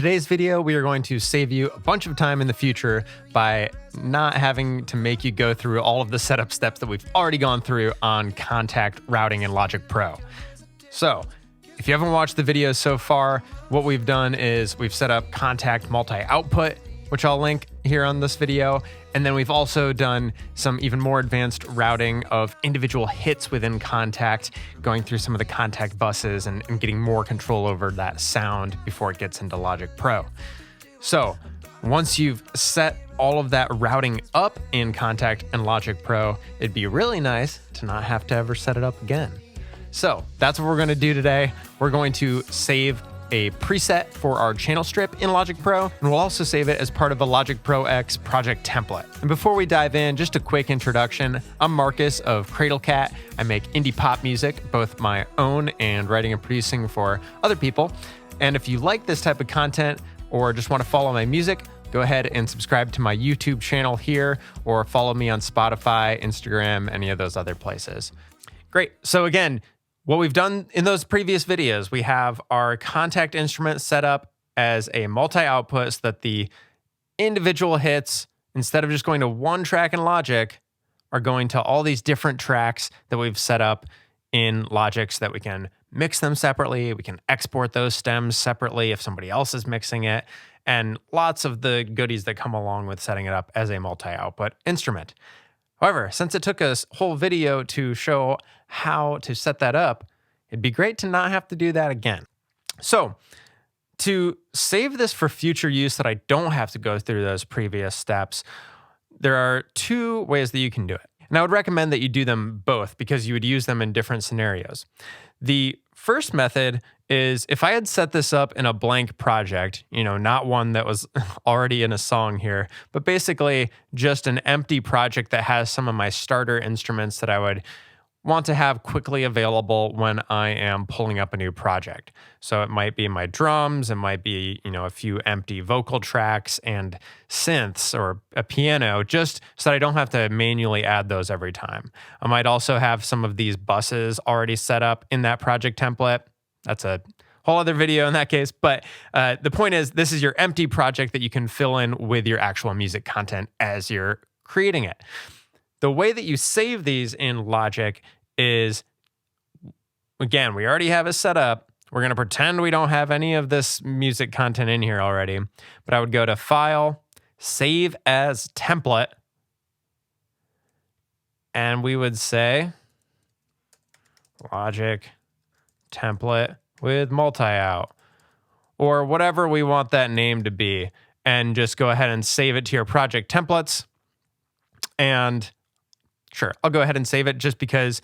today's video, we are going to save you a bunch of time in the future by not having to make you go through all of the setup steps that we've already gone through on Kontakt routing in Logic Pro. So if you haven't watched the video so far, what we've done is we've set up Kontakt multi-output, which I'll link here on this video. And then we've also done some even more advanced routing of individual hits within Kontakt, going through some of the Kontakt buses and getting more control over that sound before it gets into Logic Pro. So once you've set all of that routing up in Kontakt and Logic Pro, it'd be really nice to not have to ever set it up again. So that's what we're gonna do today. We're going to save a preset for our channel strip in Logic Pro, and we'll also save it as part of a Logic Pro X project template. And before we dive in, just a quick introduction. I'm Marcus of Cradle Cat. I make indie pop music, both my own and writing and producing for other people. And if you like this type of content or just want to follow my music, go ahead and subscribe to my YouTube channel here or follow me on Spotify, Instagram, any of those other places. Great. So again, what we've done in those previous videos, we have our Kontakt instrument set up as a multi-output so that the individual hits, instead of just going to one track in Logic, are going to all these different tracks that we've set up in Logic so that we can mix them separately. We can export those stems separately if somebody else is mixing it, and lots of the goodies that come along with setting it up as a multi-output instrument. However, since it took us a whole video to show how to set that up, it'd be great to not have to do that again. So to save this for future use that I don't have to go through those previous steps, there are two ways that you can do it. And I would recommend that you do them both because you would use them in different scenarios. The first method is if I had set this up in a blank project, not one that was already in a song here, but basically just an empty project that has some of my starter instruments that I would want to have quickly available when I am pulling up a new project. So it might be my drums, it might be, a few empty vocal tracks and synths or a piano, just so that I don't have to manually add those every time. I might also have some of these buses already set up in that project template. That's a whole other video in that case. But the point is, this is your empty project that you can fill in with your actual music content as you're creating it. The way that you save these in Logic is, again, we already have it set up. We're going to pretend we don't have any of this music content in here already. But I would go to File, Save as Template, and we would say Logic template with multi-out, or whatever we want that name to be, and just go ahead and save it to your project templates. And sure, I'll go ahead and save it just because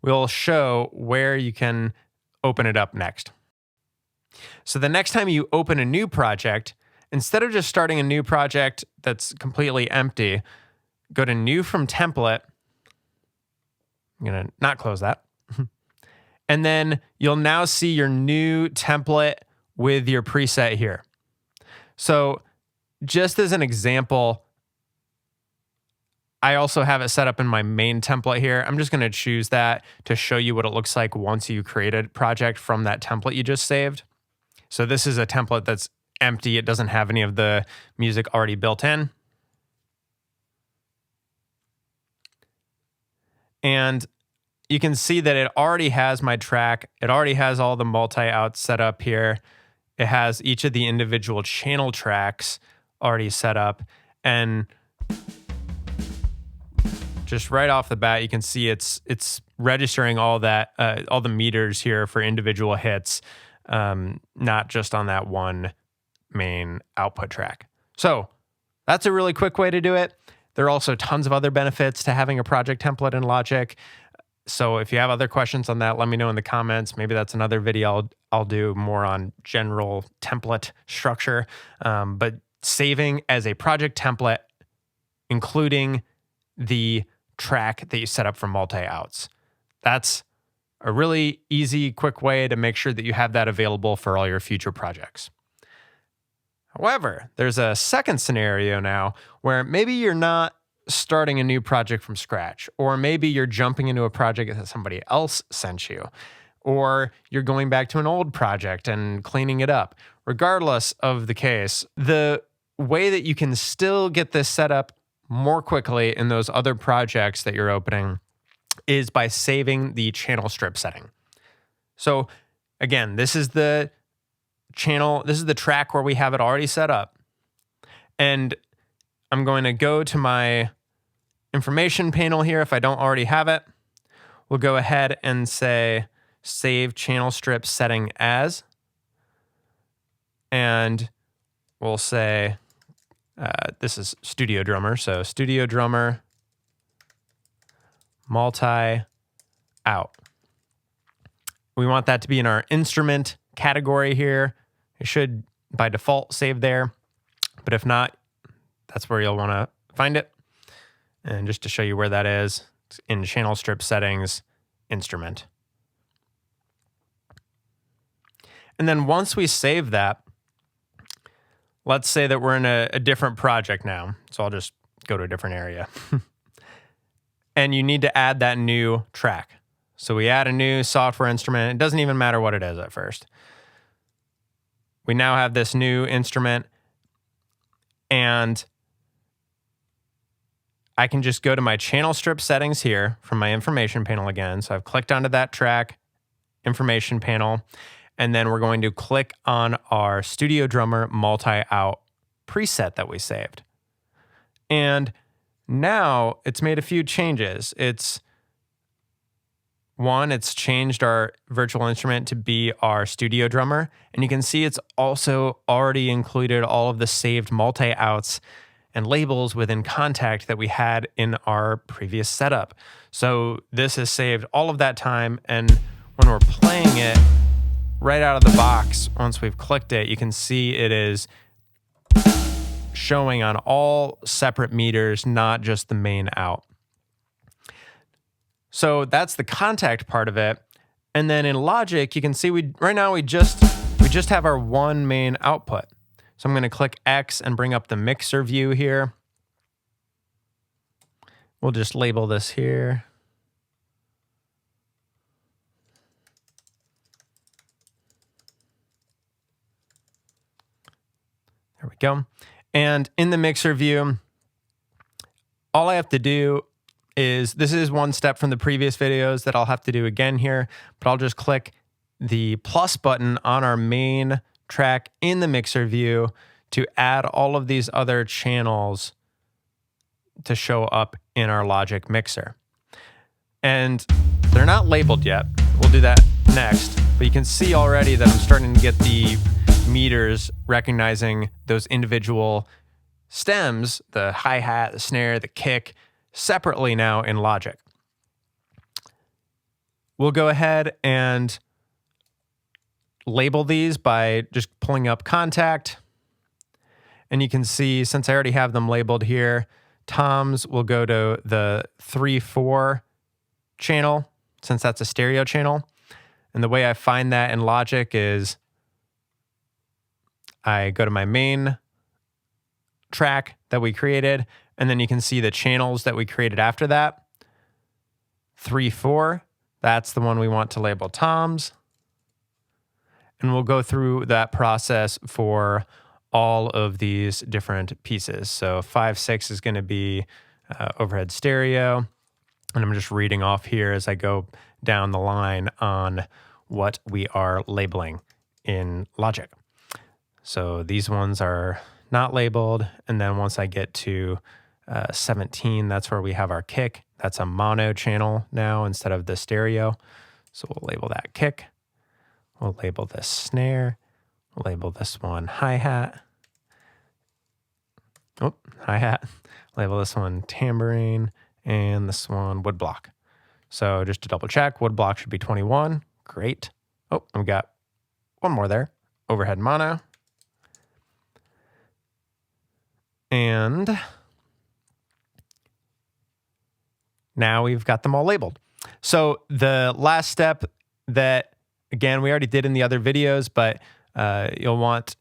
we'll show where you can open it up next. So the next time you open a new project, instead of just starting a new project that's completely empty, go to New from Template. I'm going to not close that. And then you'll now see your new template with your preset here. So just as an example, I also have it set up in my main template here. I'm just going to choose that to show you what it looks like once you create a project from that template you just saved. So this is a template that's empty. It doesn't have any of the music already built in. And you can see that it already has my track. It already has all the multi-outs set up here. It has each of the individual channel tracks already set up. And just right off the bat, you can see it's registering all that, all the meters here for individual hits, not just on that one main output track. So that's a really quick way to do it. There are also tons of other benefits to having a project template in Logic. So if you have other questions on that, let me know in the comments. Maybe that's another video I'll do more on general template structure. But saving as a project template, including the track that you set up for multi-outs. That's a really easy, quick way to make sure that you have that available for all your future projects. However, there's a second scenario now where maybe you're not starting a new project from scratch, or maybe you're jumping into a project that somebody else sent you, or you're going back to an old project and cleaning it up. regardless of the case, the way that you can still get this set up more quickly in those other projects that you're opening is by saving the channel strip setting. So again, this is the channel, this is the track where we have it already set up. And I'm going to go to my information panel here if I don't already have it. We'll go ahead and say save channel strip setting as, and we'll say this is Studio Drummer, so Studio Drummer multi out. We want that to be in our instrument category here. It should by default save there, but if not, that's where you'll want to find it. And just to show you where that is, it's in channel strip settings, instrument. And then once we save that, let's say that we're in a different project now. So I'll just go to a different area. And you need to add that new track. So we add a new software instrument. It doesn't even matter what it is at first. We now have this new instrument, and I can just go to my channel strip settings here from my information panel again. So I've clicked onto that track, information panel, and then we're going to click on our Studio Drummer multi-out preset that we saved. And now it's made a few changes. It's changed our virtual instrument to be our Studio Drummer. And you can see it's also already included all of the saved multi-outs and labels within Kontakt that we had in our previous setup. So this has saved all of that time. And when we're playing it right out of the box, once we've clicked it, you can see it is showing on all separate meters, not just the main out. So that's the Kontakt part of it. And then in Logic, you can see right now we just have our one main output. So I'm going to click X and bring up the mixer view here. We'll just label this here. There we go. And in the mixer view, all I have to do is, this is one step from the previous videos that I'll have to do again here, but I'll just click the plus button on our main track in the mixer view to add all of these other channels to show up in our Logic mixer. And they're not labeled yet. We'll do that next, but you can see already that I'm starting to get the meters recognizing those individual stems, the hi-hat, the snare, the kick, separately now in Logic. We'll go ahead and label these by just pulling up Kontakt. And you can see, since I already have them labeled here, toms will go to the 3/4 channel, since that's a stereo channel. And the way I find that in Logic is I go to my main track that we created, and then you can see the channels that we created after that. 3/4, that's the one we want to label toms. And we'll go through that process for all of these different pieces. So 5/6 is going to be overhead stereo. And I'm just reading off here as I go down the line on what we are labeling in Logic. So these ones are not labeled. And then once I get to 17, that's where we have our kick. That's a mono channel now instead of the stereo. So we'll label that kick. We'll label this snare. We'll label this one hi-hat. Oh, hi-hat. Label this one tambourine, and this one woodblock. So just to double check, woodblock should be 21. Great. Oh, and we got one more there. Overhead mono. And now we've got them all labeled. So the last step that, again, we already did in the other videos, but you'll want,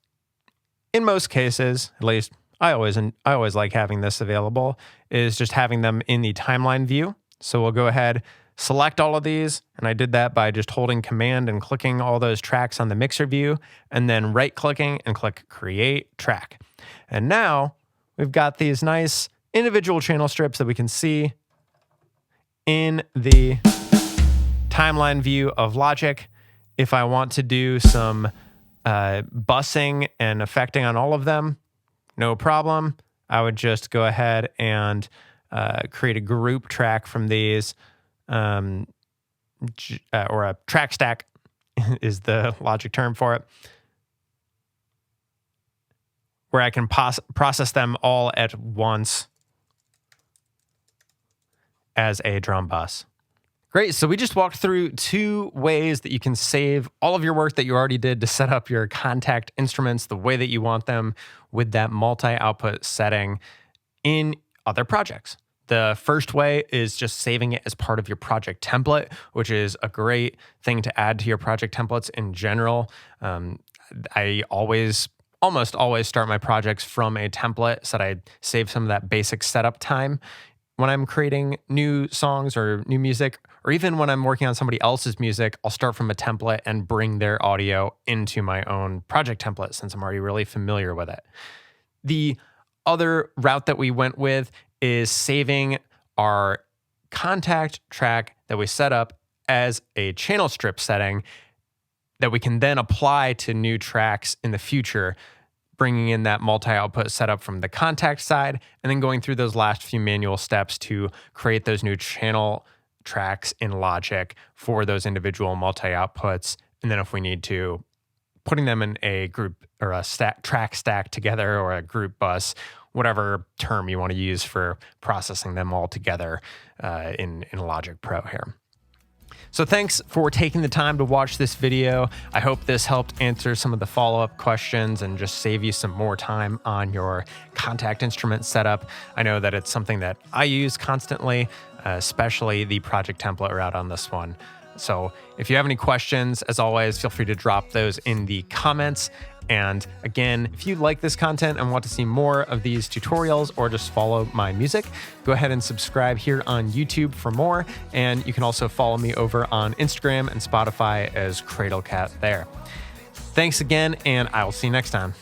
in most cases, at least I always like having this available, is just having them in the timeline view. So we'll go ahead, select all of these, and I did that by just holding Command and clicking all those tracks on the mixer view, and then right-clicking and click Create Track. And now we've got these nice individual channel strips that we can see in the timeline view of Logic. If I want to do some bussing and affecting on all of them, no problem. I would just go ahead and create a group track from these, or a track stack is the Logic term for it, where I can process them all at once as a drum bus. Great, so we just walked through 2 ways that you can save all of your work that you already did to set up your Kontakt instruments the way that you want them with that multi-output setting in other projects. The first way is just saving it as part of your project template, which is a great thing to add to your project templates in general. I almost always start my projects from a template so that I save some of that basic setup time when I'm creating new songs or new music, or even when I'm working on somebody else's music. I'll start from a template and bring their audio into my own project template since I'm already really familiar with it. The other route that we went with is saving our Kontakt track that we set up as a channel strip setting that we can then apply to new tracks in the future, bringing in that multi-output setup from the Kontakt side, and then going through those last few manual steps to create those new channel tracks in Logic for those individual multi-outputs. And then if we need to, putting them in a group or a track stack together, or a group bus, whatever term you want to use for processing them all together in Logic Pro here. So thanks for taking the time to watch this video. I hope this helped answer some of the follow-up questions and just save you some more time on your Kontakt instrument setup. I know that it's something that I use constantly, especially the project template route on this one. So if you have any questions, as always, feel free to drop those in the comments. And again, if you like this content and want to see more of these tutorials or just follow my music, go ahead and subscribe here on YouTube for more. And you can also follow me over on Instagram and Spotify as Cradlecat there. Thanks again, and I will see you next time.